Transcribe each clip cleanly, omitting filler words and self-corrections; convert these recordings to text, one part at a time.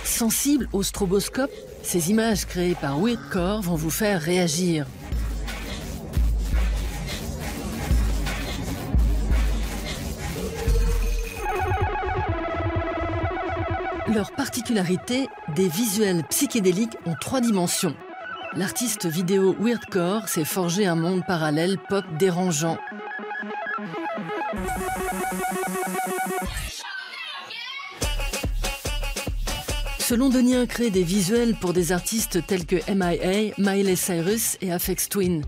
Sensibles au stroboscope, ces images créées par Weirdcore vont vous faire réagir. Leur particularité, des visuels psychédéliques en 3 dimensions. L'artiste vidéo Weirdcore s'est forgé un monde parallèle pop dérangeant. Ce londonien crée des visuels pour des artistes tels que M.I.A., Miley Cyrus et Aphex Twin.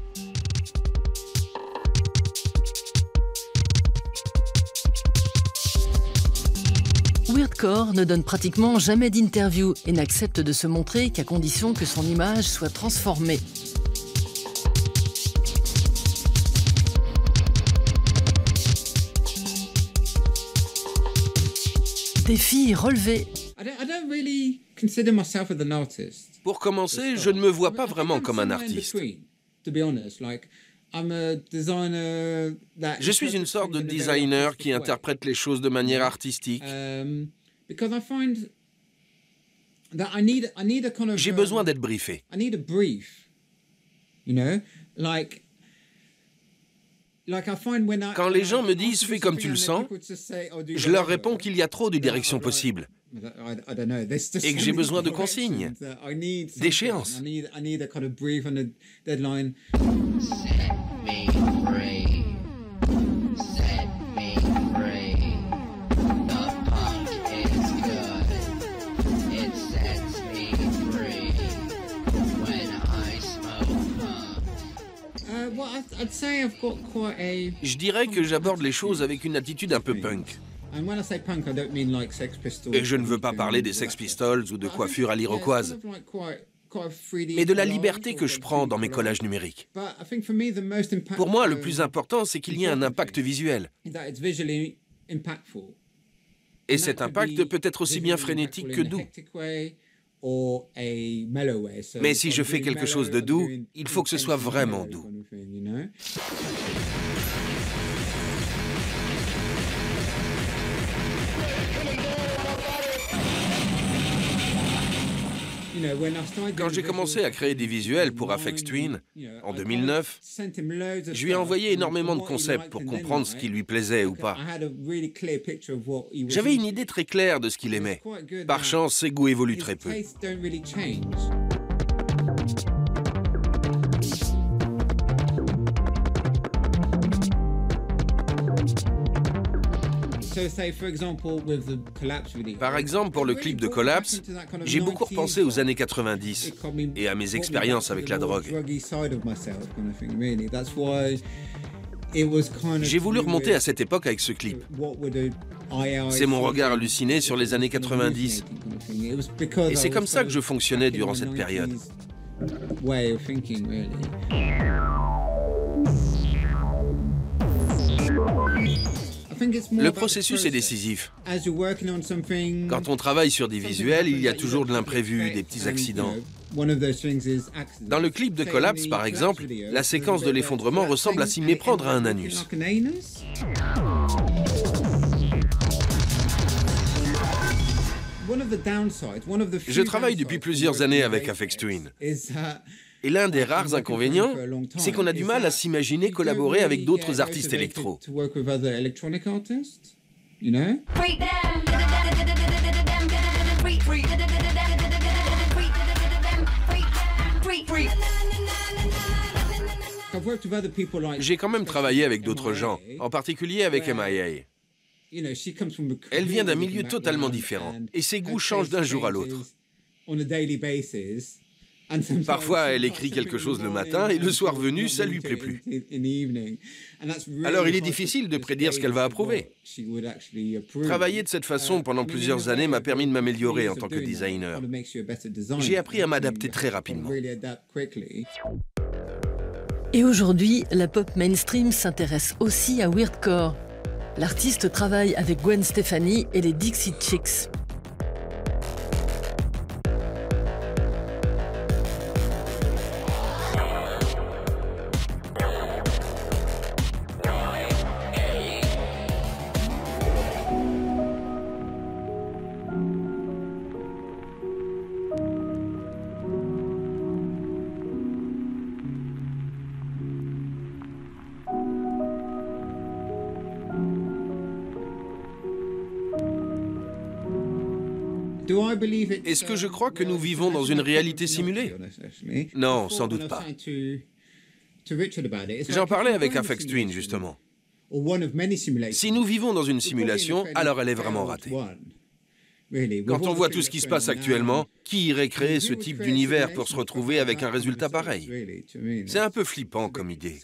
Weirdcore ne donne pratiquement jamais d'interview et n'accepte de se montrer qu'à condition que son image soit transformée. Défi relevé. Pour commencer, je ne me vois pas vraiment comme un artiste. Je suis une sorte de designer qui interprète les choses de manière artistique. J'ai besoin d'être briefé. Quand les gens me disent « fais comme tu le sens », je leur réponds qu'il y a trop de directions possibles et que j'ai besoin de consignes, d'échéances. Je dirais que j'aborde les choses avec une attitude un peu punk. Et je ne veux pas parler des Sex Pistols ou de coiffure à l'iroquoise, mais de la liberté que je prends dans mes collages numériques. Pour moi, le plus important, c'est qu'il y ait un impact visuel. Et cet impact peut être aussi bien frénétique que doux. Mais si je fais quelque chose de doux, il faut que ce soit vraiment doux. Quand j'ai commencé à créer des visuels pour Aphex Twin, en 2009, je lui ai envoyé énormément de concepts pour comprendre ce qui lui plaisait ou pas. J'avais une idée très claire de ce qu'il aimait. Par chance, ses goûts évoluent très peu. Par exemple, pour le clip de Collapse, j'ai beaucoup repensé aux années 90 et à mes expériences avec la drogue. J'ai voulu remonter à cette époque avec ce clip. C'est mon regard halluciné sur les années 90. Et c'est comme ça que je fonctionnais durant cette période. Le processus est décisif. Quand on travaille sur des visuels, il y a toujours de l'imprévu, des petits accidents. Dans le clip de Collapse, par exemple, la séquence de l'effondrement ressemble à s'y méprendre à un anus. Je travaille depuis plusieurs années avec Aphex Twin. Et l'un des rares inconvénients, c'est qu'on a du mal à s'imaginer collaborer avec d'autres artistes électro. J'ai quand même travaillé avec d'autres gens, en particulier avec M.I.A. Elle vient d'un milieu totalement différent, et ses goûts changent d'un jour à l'autre. Parfois, elle écrit quelque chose le matin et le soir venu, ça lui plaît plus. Alors, il est difficile de prédire ce qu'elle va approuver. Travailler de cette façon pendant plusieurs années m'a permis de m'améliorer en tant que designer. J'ai appris à m'adapter très rapidement. Et aujourd'hui, la pop mainstream s'intéresse aussi à Weirdcore. L'artiste travaille avec Gwen Stefani et les Dixie Chicks. Est-ce que je crois que nous vivons dans une réalité simulée? Non, sans doute pas. J'en parlais avec Aphex Twin, justement. Si nous vivons dans une simulation, alors elle est vraiment ratée. Quand on voit tout ce qui se passe actuellement, qui irait créer ce type d'univers pour se retrouver avec un résultat pareil? C'est un peu flippant comme idée.